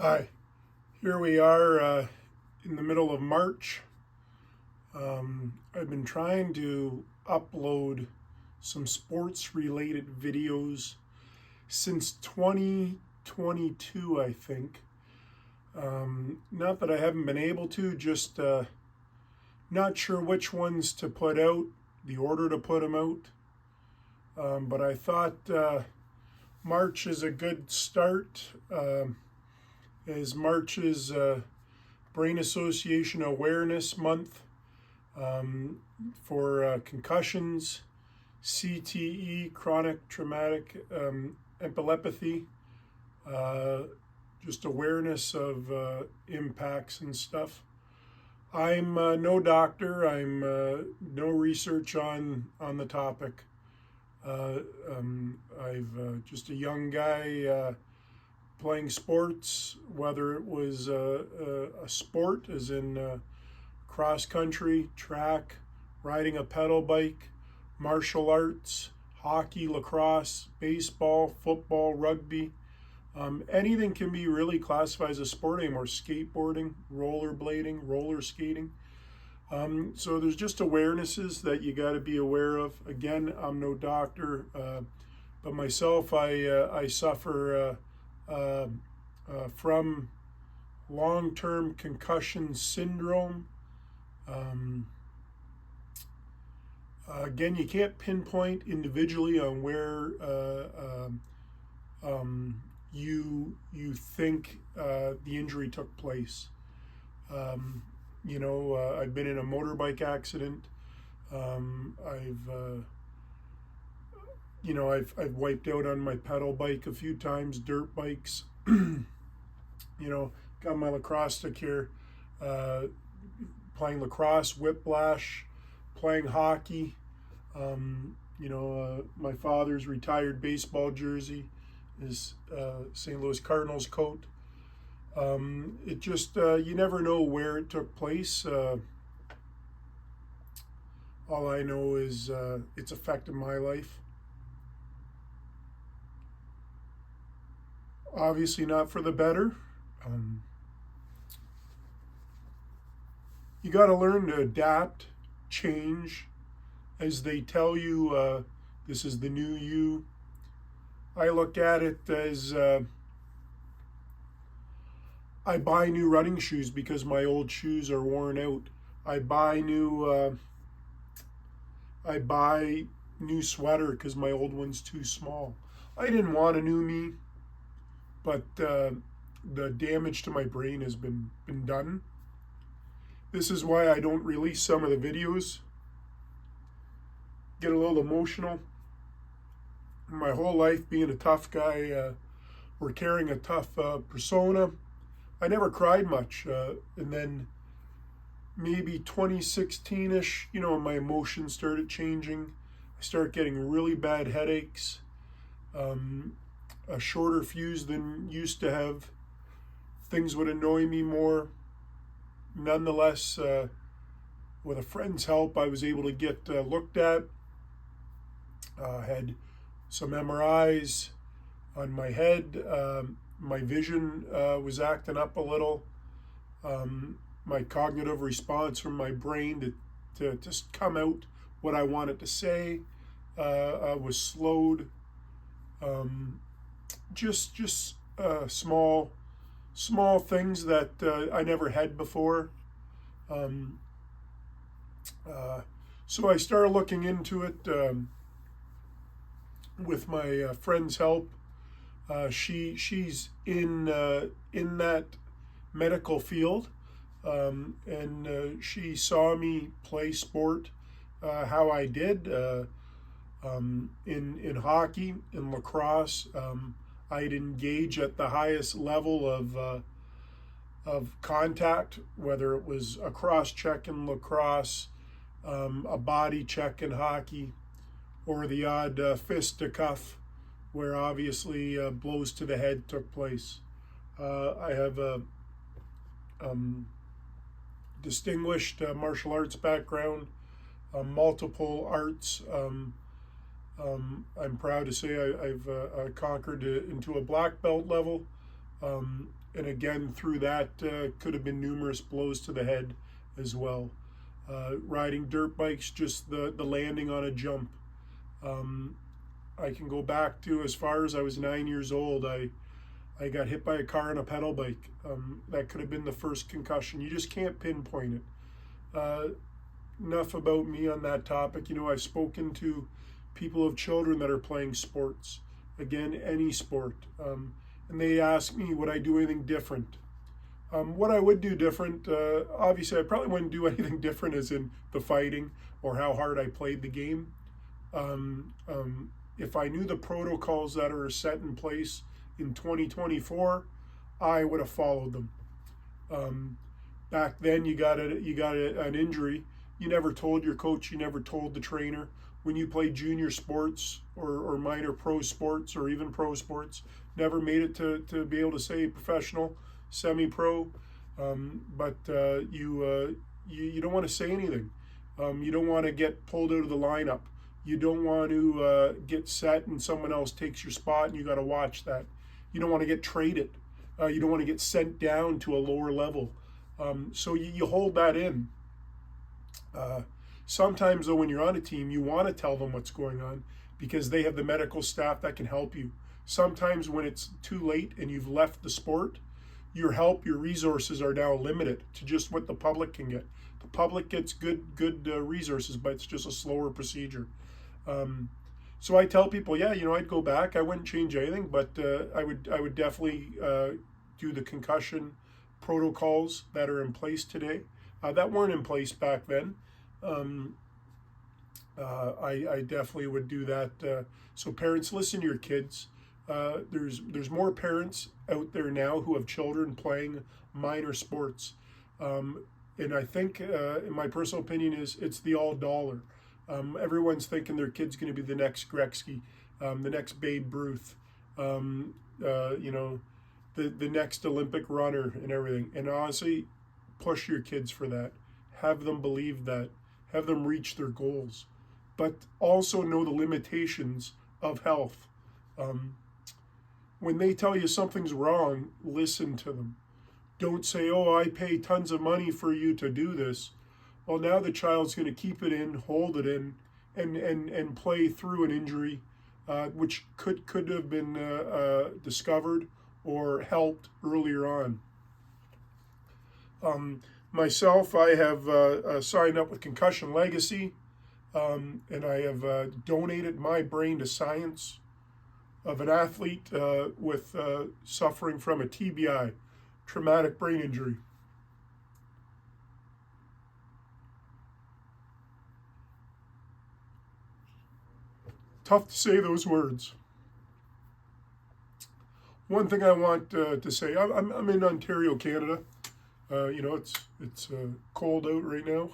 Hi, here we are in the middle of March. I've been trying to upload some sports related videos since 2022, I think. Not that I haven't been able to, just not sure which ones to put out, the order to put them out. But I thought March is a good start. As March is Brain Association Awareness Month for concussions, CTE, chronic traumatic epilepsy, just awareness of impacts and stuff. I'm no doctor. I'm no research on the topic. I've just a young guy playing sports, whether it was a sport, as in cross country, track, riding a pedal bike, martial arts, hockey, lacrosse, baseball, football, rugby. Anything can be really classified as a sport anymore. Skateboarding, rollerblading, roller skating. So there's just awarenesses that you got to be aware of. Again, I'm no doctor, but myself, I suffer from long-term concussion syndrome. Again, you can't pinpoint individually on where you think the injury took place. I've been in a motorbike accident. I've wiped out on my pedal bike a few times, dirt bikes. Got my lacrosse stick here, playing lacrosse, whiplash, playing hockey. My father's retired baseball jersey is St. Louis Cardinals coat. It just, you never know where it took place. All I know is it's affected my life. Obviously not for the better. You got to learn to adapt, change, as they tell you this is the new you. I look at it as I buy new running shoes because my old shoes are worn out. I buy new sweater because my old one's too small. I didn't want a new me, but the damage to my brain has been done. This is why I don't release some of the videos. Get a little emotional. My whole life being a tough guy, or carrying a tough persona, I never cried much. And then maybe 2016-ish, my emotions started changing. I started getting really bad headaches, a shorter fuse than used to have. Things would annoy me more. Nonetheless, with a friend's help, I was able to get looked at. Had some MRIs on my head. My vision was acting up a little. My cognitive response from my brain to just come out what I wanted to say was slowed. Just small things that I never had before. So I started looking into it with my friend's help. She's in that medical field, and she saw me play sport, how I did in hockey, in lacrosse. I'd engage at the highest level of contact, whether it was a cross check in lacrosse, a body check in hockey, or the odd fist to cuff, where obviously blows to the head took place. I have a distinguished martial arts background, multiple arts. I'm proud to say I've conquered into a black belt level, and again, through that could have been numerous blows to the head as well. Riding dirt bikes, just the landing on a jump. I can go back to as far as I was 9 years old. I got hit by a car on a pedal bike. That could have been the first concussion. You just can't pinpoint it. Enough about me on that topic. I've spoken to people of children that are playing sports, again, any sport, and they ask me, would I do anything different? What I would do different, obviously I probably wouldn't do anything different as in the fighting or how hard I played the game. If I knew the protocols that are set in place in 2024, I would have followed them. Back then, you got an injury. You never told your coach. You never told the trainer. When you played junior sports or minor pro sports or even pro sports, never made it to be able to say professional, semi-pro. But you don't want to say anything. You don't want to get pulled out of the lineup. You don't want to get set and someone else takes your spot and you got to watch that. You don't want to get traded. You don't want to get sent down to a lower level. So you hold that in. Sometimes, though, when you're on a team, you want to tell them what's going on because they have the medical staff that can help you. Sometimes when it's too late and you've left the sport, your help, your resources are now limited to just what the public can get. The public gets good resources, but it's just a slower procedure. So I tell people, yeah, I'd go back. I wouldn't change anything, but I would definitely do the concussion protocols that are in place today that weren't in place back then. I definitely would do that. So parents, listen to your kids. There's more parents out there now who have children playing minor sports, and I think, in my personal opinion, it's the all dollar. Everyone's thinking their kid's going to be the next Gretzky, the next Babe Ruth, the next Olympic runner and everything. And honestly, push your kids for that. Have them believe that. Have them reach their goals. But also know the limitations of health. When they tell you something's wrong, listen to them. Don't say, oh, I pay tons of money for you to do this. Well, now the child's going to keep it in, hold it in, and play through an injury, which could have been discovered or helped earlier on. Myself, I have signed up with Concussion Legacy, and I have donated my brain to science of an athlete with suffering from a TBI, traumatic brain injury. Tough to say those words. One thing I want to say, I'm in Ontario, Canada. It's cold out right now,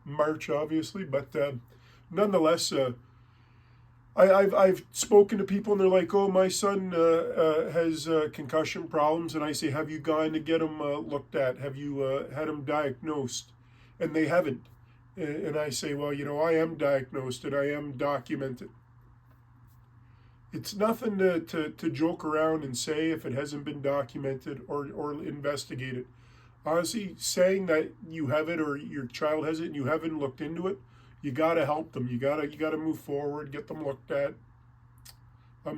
March obviously, but nonetheless, I've spoken to people and they're like, oh, my son has concussion problems, and I say, have you gone to get him looked at? Have you had him diagnosed? And they haven't. And I say, well, I am diagnosed and I am documented. It's nothing to joke around and say if it hasn't been documented or investigated. Honestly, saying that you have it or your child has it and you haven't looked into it, you got to help them. You got to move forward, get them looked at.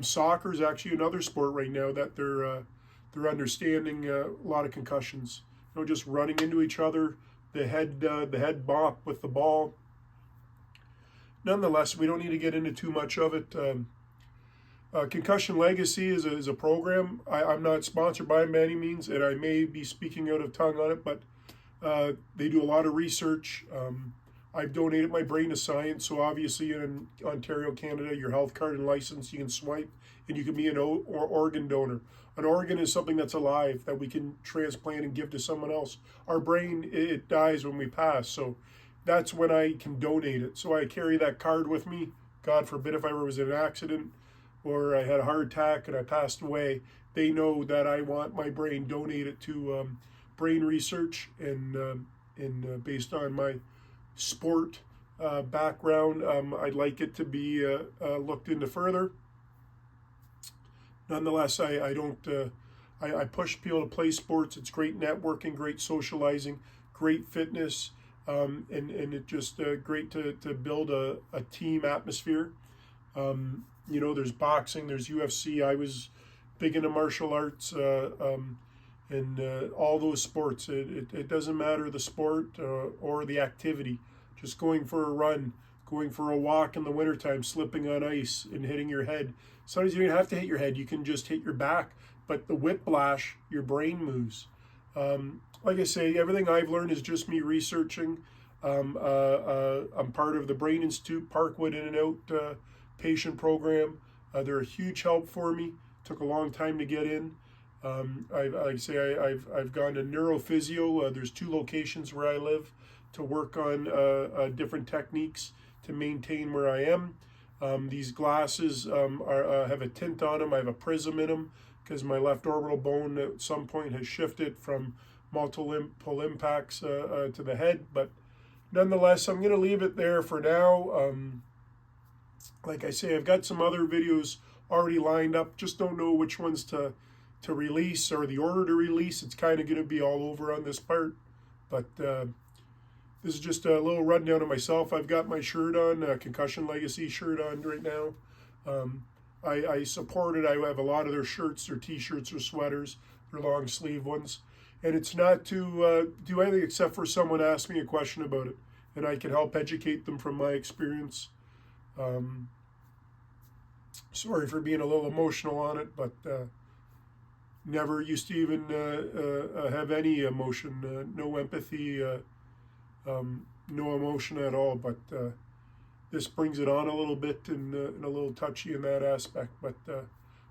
Soccer is actually another sport right now that they're understanding a lot of concussions. Just running into each other, the head bop with the ball. Nonetheless, we don't need to get into too much of it. Concussion Legacy is a program. I'm not sponsored by them by any means, and I may be speaking out of tongue on it, but they do a lot of research. I've donated my brain to science, so obviously in Ontario, Canada, your health card and license, you can swipe, and you can be an organ donor. An organ is something that's alive that we can transplant and give to someone else. Our brain, it dies when we pass, so that's when I can donate it. So I carry that card with me. God forbid if I was in an accident or I had a heart attack and I passed away, they know that I want my brain donated to brain research, and based on my sport background, I'd like it to be looked into further. Nonetheless, I I push people to play sports. It's great networking, great socializing, great fitness, and it's just great to build a team atmosphere. There's boxing, there's UFC. I was big into martial arts and all those sports. It doesn't matter the sport or the activity. Just going for a run, going for a walk in the wintertime, slipping on ice and hitting your head. Sometimes you don't have to hit your head. You can just hit your back. But the whiplash, your brain moves. Like I say, everything I've learned is just me researching. I'm part of the Brain Institute Parkwood In and Out patient program. They're a huge help for me. Took a long time to get in. I've gone to neurophysio. There's 2 locations where I live to work on different techniques to maintain where I am. These glasses have a tint on them. I have a prism in them because my left orbital bone at some point has shifted from multiple impacts to the head. But nonetheless, I'm going to leave it there for now. Like I say, I've got some other videos already lined up. Just don't know which ones to release or the order to release. It's kind of going to be all over on this part. But this is just a little rundown of myself. I've got my shirt on, Concussion Legacy shirt on right now. I support it. I have a lot of their shirts, their t-shirts or sweaters, their long sleeve ones. And it's not to do anything except for someone ask me a question about it. And I can help educate them from my experience. Sorry for being a little emotional on it, but never used to even have any emotion, no empathy, no emotion at all. But this brings it on a little bit and a little touchy in that aspect. But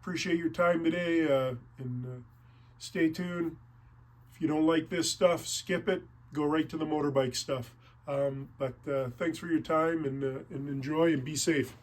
appreciate your time today and stay tuned. If you don't like this stuff, skip it. Go right to the motorbike stuff. But thanks for your time and enjoy and be safe.